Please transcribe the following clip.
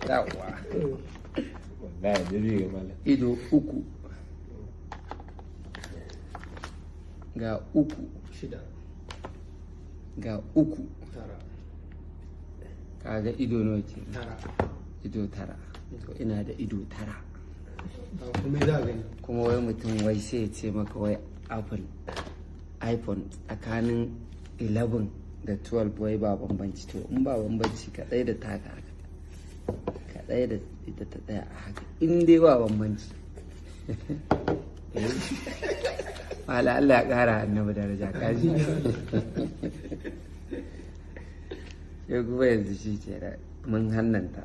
yawa wallahi da zai mala ido uku ga uku shida ga uku tara kaga ido nawa ke tara ido tara to ina da ido tara kuma za a gani kuma wai mutum wai sai ya ce maka wai apple iphone tsakanin 11 da 12 wai ba bambanci to in ba bambanci kadai da taka haka kadai da ita ta tsaya a haka in dai ba bambanci wala Allah ya kara annabi daraja kaji sai kuma yanzu shi ke da mun hannanta